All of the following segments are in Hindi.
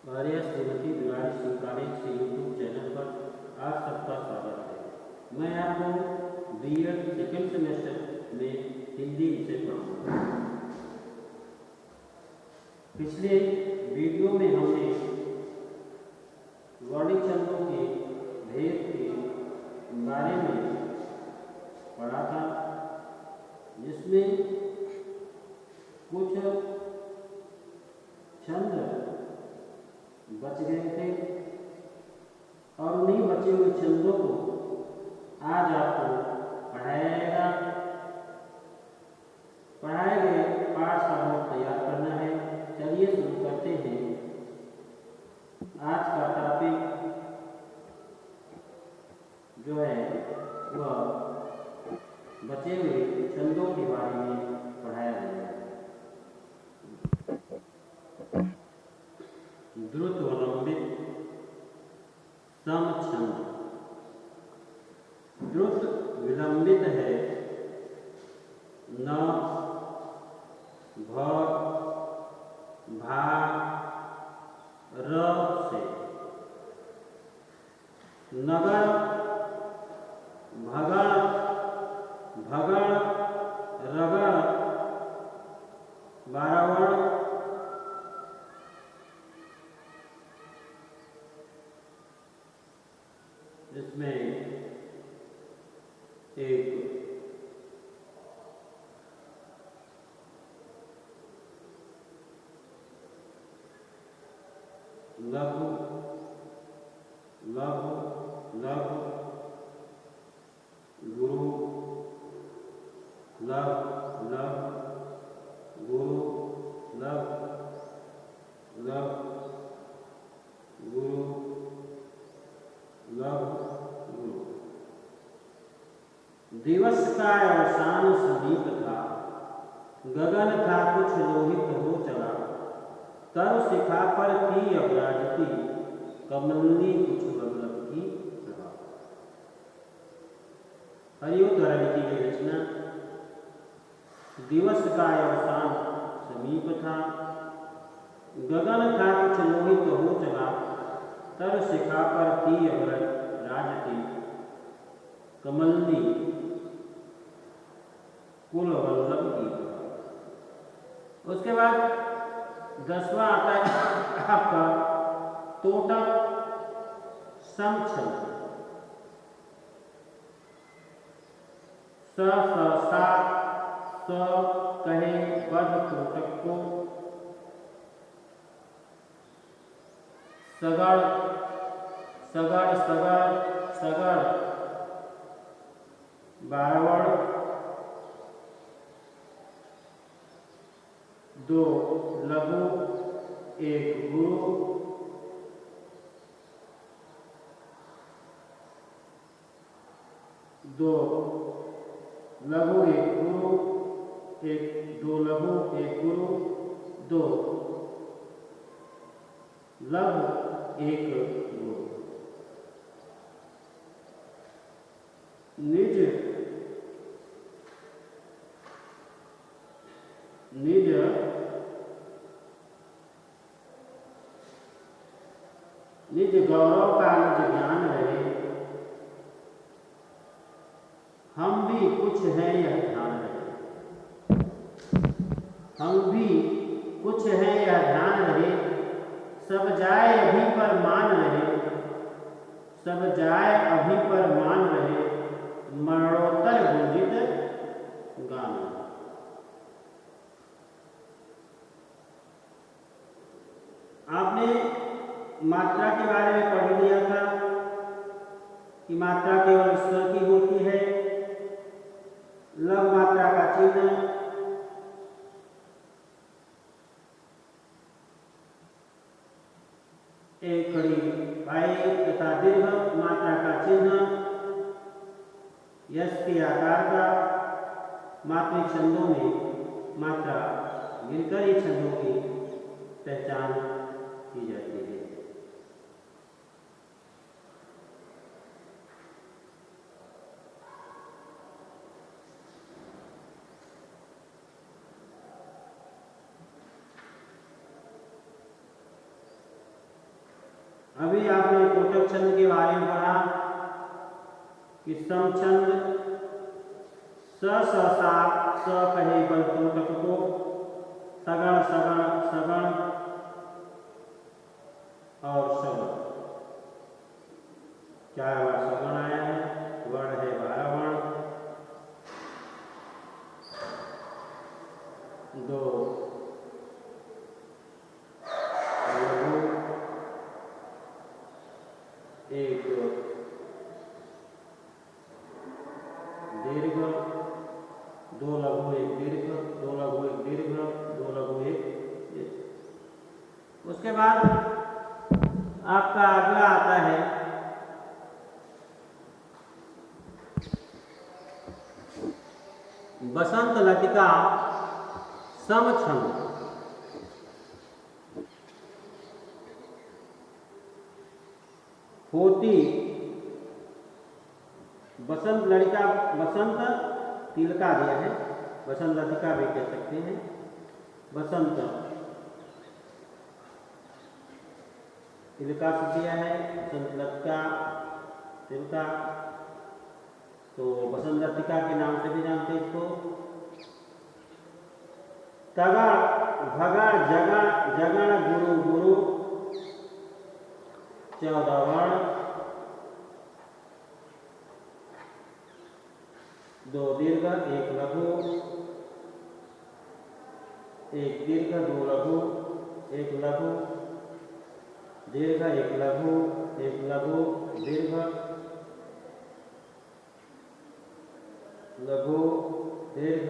आर्या श्रीमती दुलारी सिंह कॉलेज के यूट्यूब चैनल पर आप सबका स्वागत है। मैं आपको बीएड सेकेंड सेमेस्टर में हिंदी विषय पढ़ाऊंगा। पिछले वीडियो में हमने वर्णित छंदों के भेद के बारे में पढ़ा था, जिसमें कुछ छंद बच गए थे और उन्हीं बचे हुए छंदों को आज आपको पढ़ाए गए पाठ का नोट तैयार करना है। चलिए शुरू करते हैं। आज का टॉपिक जो है वह बचे हुए छंदों के बारे में पढ़ाया जाएगा। द्रुत विलंबित सम छंद। द्रुत विलंबित है न, भ, भा, र से। नगर, भगड़, भगड़, रगड़, बारावण, इसमें एक लघु, लघु, लघु, गुरु, लघु, लघु, गुरु, लघु, लघु, गुरु, लघु, गुरु। दिवस का अवसान समीप था, गगन था कुछ लोहित हो चला। तरु शिखा पर थी अवराजती, कमलनी कुछ बदलत की प्रभा। हरिओं द्वारा लिखी गई रचना। दिवस का अवसान समीप था, गगन था कुछ लोहित हो चला। तरु शिखा पर थी अवराजती, कमलनी कुल वल्लभ की प्रभा। उसके बाद 10वां आता है आपका तोटक सम छंद। स सा स कहे बध तोटक को। सगड़, सगड़, सगड़, सगड़, बारावण। 2 लघु, 1 गुरु। 2 लघु, 1 गुरु, 2 लघु, 1 गुरु, 2 लघु, 1 गुरु। निज, निज, निज गौरव का निज ज्ञान रहे। हम भी कुछ है यह ध्यान रहे। हम भी कुछ है यह ध्यान रहे। सब जाए अभी पर मान रहे। सब जाए अभी पर मान रहे। मरणोत्तर गुंजित गान। आपने मात्रा के बारे में पढ़ लिया था कि मात्रा केवल स्वर की होती है। लघु मात्रा का चिन्ह एक खड़ी पाई तथा दीर्घ मात्रा का चिन्ह यश के आकार का। मात्रिक छंदों में मात्रा गिनकर ही छंदों की पहचान की जाती है। अभी आपने कोटक छंद के बारे में पढ़ा कि समछंद स स सा स कहे बल कोटक को, सगण सगण सगण और सगण। चार बार सगण आया है, वर्ण है 12 वर्ण, 2 लघु, 1 दीर्घ, 2 लघु 1 दीर्घ, 2 लघु 1 दीर्घ, 2 लघु 1 दीर्घ। उसके बाद आपका अगला आता है बसंत लतिका समछंद। होती बसंत लड़का, बसंत तिलका दिया है, बसंत लतिका भी कह सकते हैं। बसंत तिलका से दिया है, बसंत लतिका तिलका, तो बसंत लतिका के नाम से भी जानते हैं इसको। तगड़ भगड़ जगड़ जगड़ गुरु गुरु, 14 वर्ण, 2 दीर्घ 1 लघु, 1 दीर्घ 2 लघु, 1 लघु दीर्घ 1 लघु, 1 लघु दीर्घ, लघु दीर्घ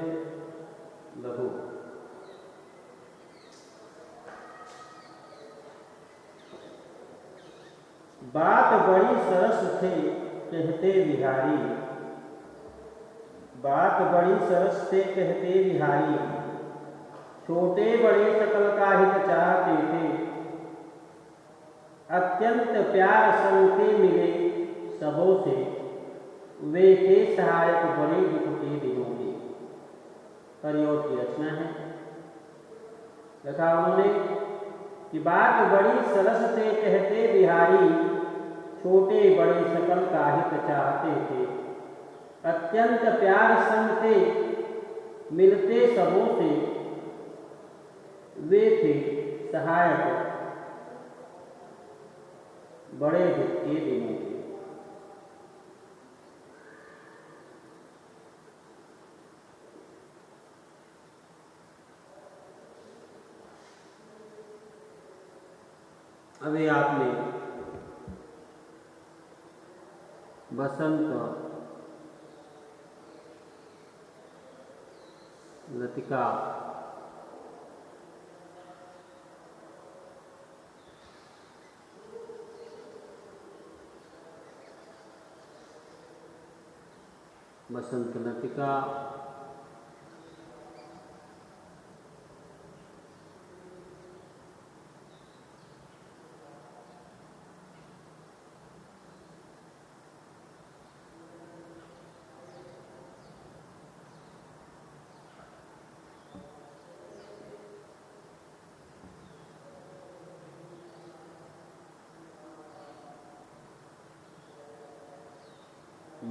लघु। बात बड़ी सरस थे कहते बिहारी, बात बड़ी सरस से कहते बिहारी, छोटे बड़े सकल का हित चाहते थे, अत्यंत प्यार संग से मिले सबों से, वे थे सहायक बड़े दुख के दिनों के। परियोग की रचना है। लिखा उन्होंने कि बात बड़ी सरस से कहते बिहारी, छोटे बड़े सकल का हित चाहते थे, अत्यंत प्यार संग से मिलते सबों से, वे थे सहायक बड़े दुख के दिनों के। अभी आपने बसंत लतिका बसंत लतिका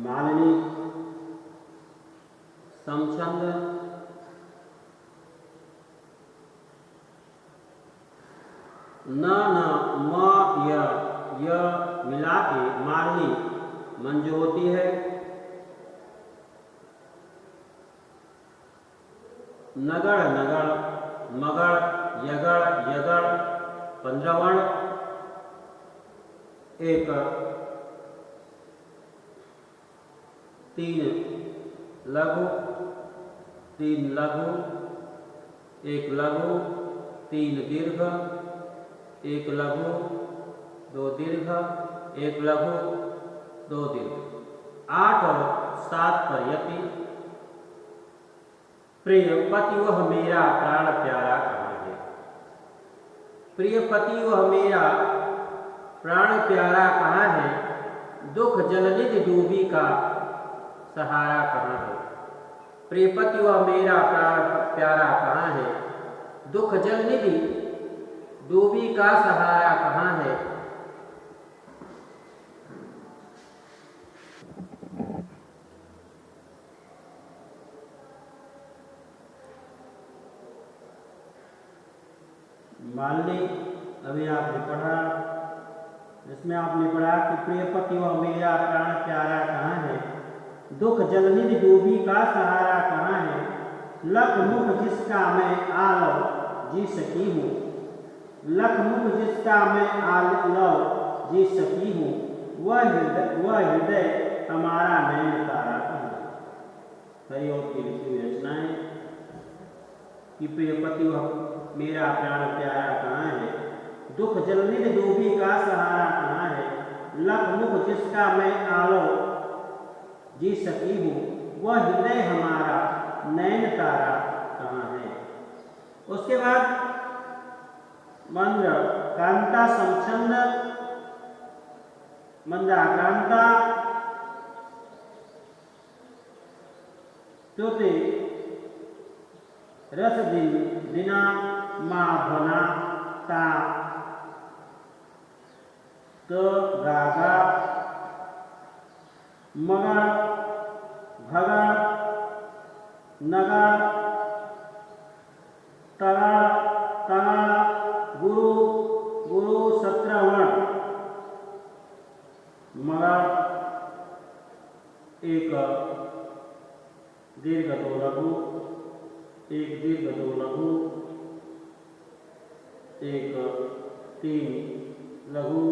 मालिनी समछंद न न म य मिला के मालिनी मन जो होती है, नगड़ नगड़ मगड़ यगड़ यगड़ 15 वर्ण, 1 3 लघु 3 लघु, 1 लघु 3 दीर्घ, 1 लघु 2 दीर्घ, 1 लघु 2 दीर्घ। 8 और 7 पर यति। प्रिय पति वह मेरा प्राण प्यारा कहाँ है, प्रिय पति वह मेरा प्राण प्यारा कहाँ है, दुख जलनिधि डूबी का सहारा कहाँ है। प्रिय पति वह मेरा प्राण प्यारा कहाँ है, दुख जलनिधि डूबी का सहारा कहाँ है, मान ली। अभी आपने पढ़ा, जिसमें आपने पढ़ा कि प्रिय पति वह मेरा प्राण प्यारा कहाँ है, दुख जलनिधि डूबी का सहारा कहाँ है, लख मुख जिसका मैं आलव जी सकी हूँ, लख मुख जिसका मैं आलव जी सकी हूँ, वह हृदय हमारा नैन तारा कहाँ है। हरि और की लिखी हुई रचनाएं कि प्रिय पति वह मेरा प्राण प्यारा कहाँ है, दुख जलनिधि डूबी का सहारा कहाँ है, लख मुख जिसका मैं आलव जी सकी हूँ, वह हृदय हमारा नैन तारा कहाँ है। उसके बाद मंद्र कांता समछंद, मंदाक्रांता तुति रस दिना माधना ता तो गागा मगर भगर नगर तगड़ तगड़ गुरु गुरु सत्रवण मगर एक दीर्घ दो लघु, एक दीर्घ दो लघु, एक तीन लघु,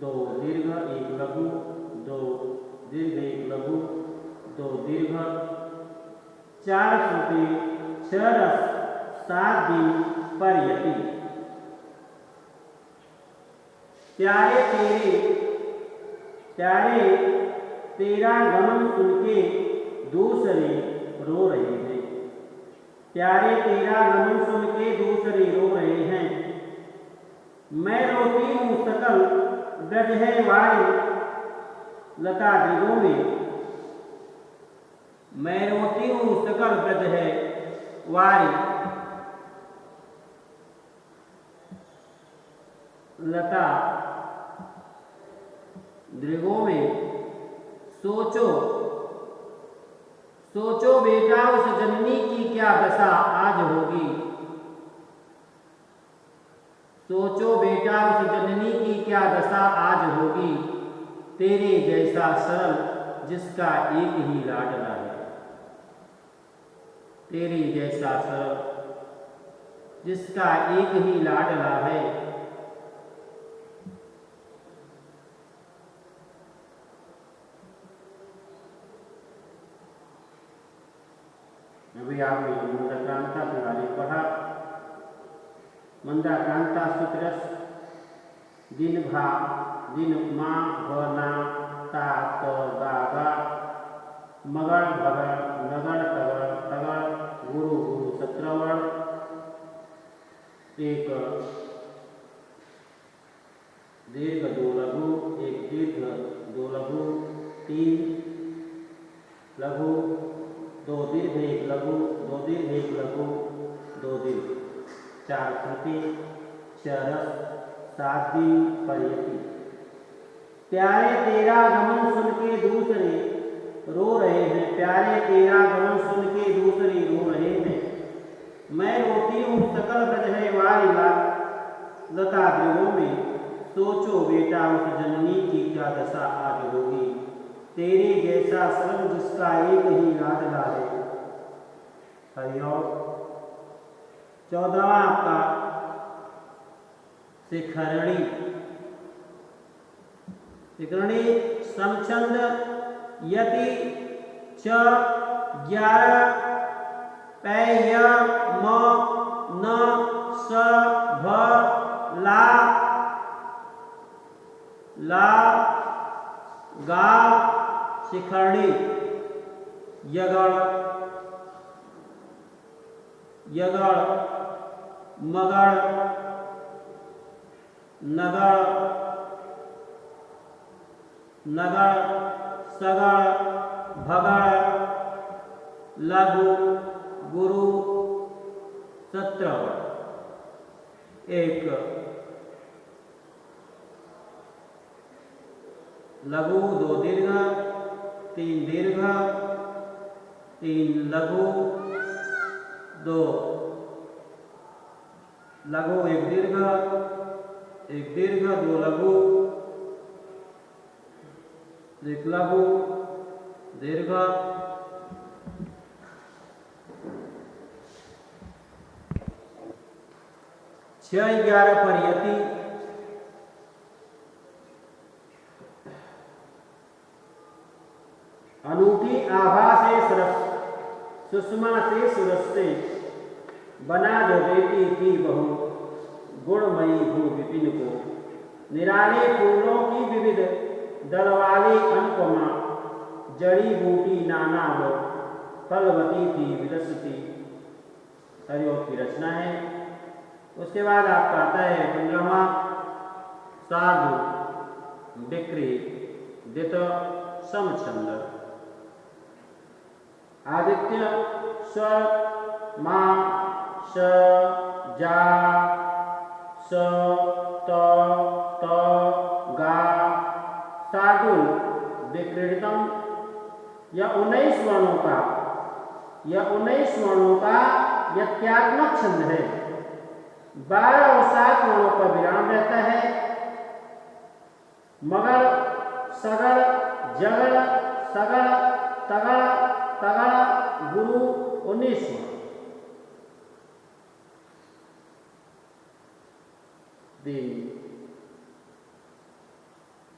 दो दीर्घ एक लघु, दो दीर्घ एक लघु, दो दीर्घ, चार श्रुति, छह रस, सात दिन पर यति। प्यारे तेरा गमन सुन के दूसरे रो रहे हैं, प्यारे तेरा गमन सुन के दूसरे रो रहे हैं, मैं रोती हूँ सकल ब्रज है वारी लता दृगों में, मैं रोती हूँ सकल ब्रज है वारी लता दृगों में। सोचो सोचो बेटा उस जननी की क्या दशा आज होगी, सोचो बेटा उस जननी की क्या दशा आज होगी, तेरे जैसा सरल जिसका एक ही लाडला है, तेरे जैसा सरल जिसका एक ही लाडला है। अभी आपने मंदाक्रांता के बारे में पढ़ा। मंदाक्रांता सूत्रस दिन माँ भना ता तो गागा मगड़ भगड़ नगड़ तगड़ तगड़ गुरु गुरु सत्रवण, एक दीर्घ दो लघु, एक दीर्घ दो लघु, तीन लघु, दो दीर्घ एक लघु, दो दीर्घ एक लघु, दो दीर्घ, चार श्रुति, छह रस, सात दिन पर यति। प्यारे तेरा गमन सुन के दूसरे रो रहे हैं, प्यारे तेरा गमन सुन के दूसरे रो रहे हैं, मैं रोती हूँ सकल ब्रज है वारी लता दृगों में। सोचो बेटा उस जननी की क्या दशा आज होगी, तेरे जैसा सरल जिसका एक ही लाडला है। हरिओम। 14वां आपका शिखरणी। शिखरणी समछंद यति च 11 पै म न स भ ला गा शिखरणी यगड़ यगड़ मगड़ नगड़ नगड़ सगड़ भगड़ लघु गुरु सत्रवण। एक लघु दो दीर्घ तीन दीर्घ तीन लघु दो लघु एक दीर्घ, दो लघु, एक लघु, दीर्घ, 6-11 पर यति, अनूठी आभा से सरस, सुषमा से सुरस से बना जो बेटी की बहू, गुणमयी हो विपिन को, निराले फूलों की विविध दल वाली अनुपमा, जड़ी बूटी नाना वो, फलवती थी विलसती। हरिओम की रचना है। उसके बाद आपका आता है 15वां साधु विक्री दित समछंद। आदित्य स्वर मा स जा स त त गा साधु विक्रीडितम। यह 19 वर्णों का यत्यात्मक छंद है। 12 और 7 वर्णों पर विराम रहता है। मगड़, सगड़, जगड़, सगड़, तगड़, तगड़, गुरु 19।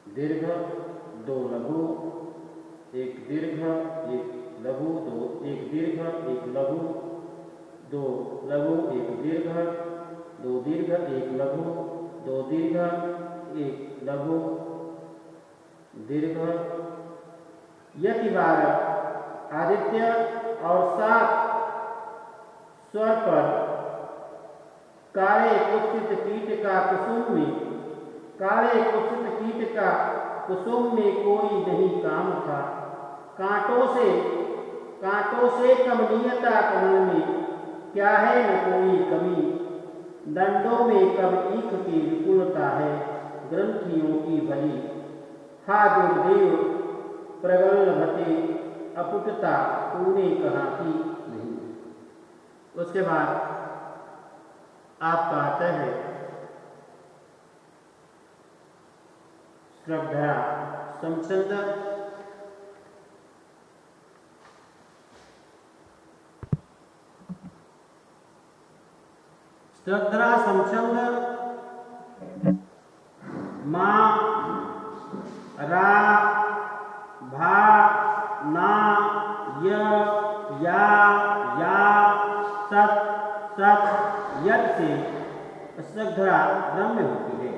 दीर्घ, 2 लघु, एक दीर्घ, एक लघु, 2, एक दीर्घ, एक लघु, 2 लघु, एक दीर्घ, 2 दीर्घ, एक लघु, 2 दीर्घ, एक लघु, दीर्घ। यति 12 आदित्य और 7 स्वर पर काले कुत्सित कीट का कुसुम में, काले कुत्सित कीट का कुसुम में कोई नहीं काम था। कांटों से कमनीयता कमल में, क्या है न कोई कमी। दंडों में कब ईख की विपुलता है, ग्रंथियों की भली। हा दुर्देव प्रगल्भते अपुटता, तूने कहा कि नहीं। उसके बाद आपका आता है श्रद्धा समछंद। श्रद्धा समछंद मा रा भा ना य या सत सत यत से श्रद्धा रम्य होती है।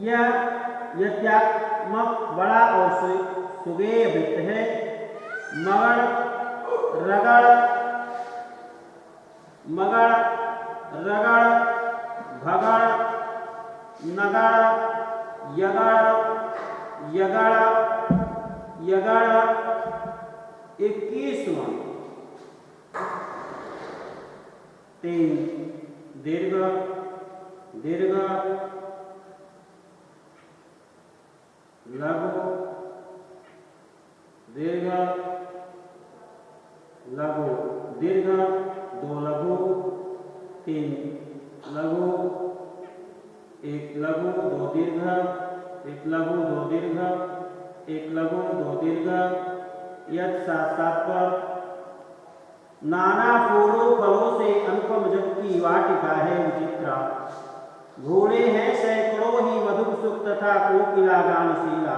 यह यत्यात्मक बड़ा और सुगेय वृत्त है। मगड़, रगड़, मगड़, रगड़, भगड़, नगड़, यगड़, यगड़, यगड़ 21वां। 3 दीर्घ, दीर्घ, लघु, दीर्घ, लघु, दीर्घ, 2 लघु, 3 लघु, एक लघु, 2 दीर्घ, एक लघु, 2 दीर्घ, एक लघु, 2 दीर्घ। यत 7 पर नाना फूलों फलों से अनुपम जग की वाटिका है विचित्रा। घोड़े हैं सैकड़ों ही मधुर सुख तथा कोकिला गानशीला।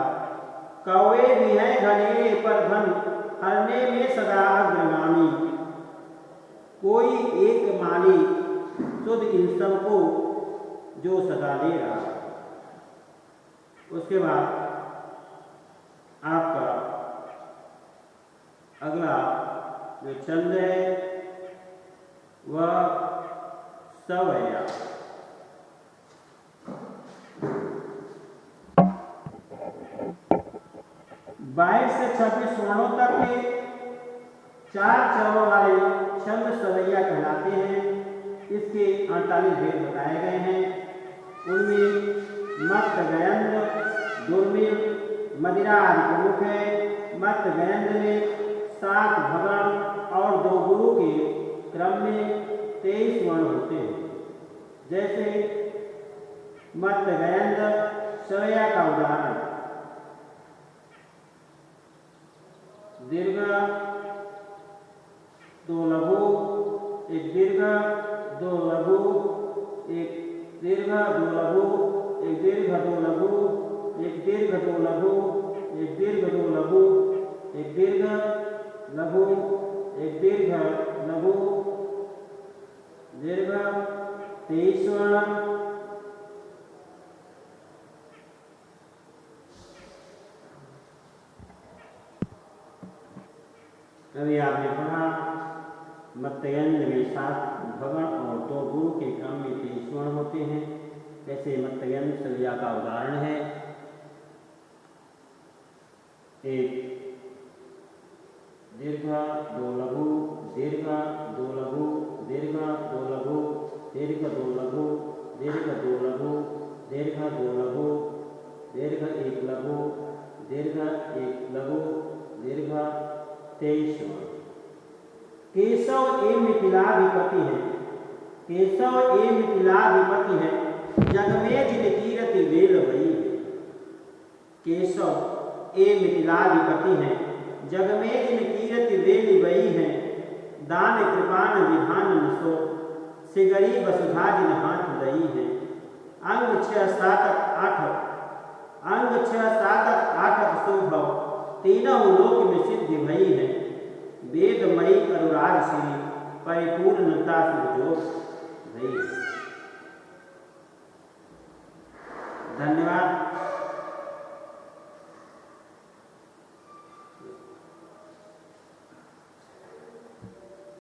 कौवे भी हैं घनेरे पर घन, हरने में सदा अग्रगामी। कोई एक माली शुद्ध इन सबको जो सदा ले रहा। उसके बाद आपका अगला जो छंद है वह सवैया। 22 से 26 वर्णों तक के 4 चरणों वाले छंद सवैया कहलाते हैं। इसके 48 भेद बताए गए हैं। उनमें मत गयंद, दुर्मिल, मदिरा आदि प्रमुख है। मत गयंद में 7 भगण और 2 गुरु के क्रम में 23 वर्ण होते हैं। जैसे मत गयंद सया का उदाहरण, दीर्घ दो लघु, एक दीर्घ दो लघु, एक दीर्घ दो लघु, एक दीर्घ दो लघु, एक दीर्घ दो लघु, एक दीर्घ दो लघु, एक दीर्घ लघु, एक दीर्घ लघु, दीर्घ 23 वर्ण, अभी आपने पढ़ा मत्तयंत्र में 7 भवन और 2 गुरु के क्रम में 23 वर्ण होते हैं। ऐसे मत्तयंत्र सलिया का उदाहरण है, एक दीर्घ दो लघु, दीर्घ दो लघु, दीर्घ दो लघु, दीर्घ दो लघु, दीर्घ दो लघु, दीर्घ दो लघु, दीर्घ एक लघु, दीर्घ एक लघु, दीर्घ 23 वर्ण। केशव ए मिथिलाधिपति है, केशव ए मिथिलाधिपति है, जग में जिन कीरति वेल भई। केशव ए मिथिलाधिपति है, जग में जिन कीरति वेल भई है। दान कृपान विधान सो, सिगरी वसुधा जिन हाथ दई है। अंग 6 7 8, अंग 6 7 8 सुभव, तीनों लोक में सिद्धि भई है। वेदमयी अनुराग श्री, परिपूर्णता सुजोग भई। धन्यवाद।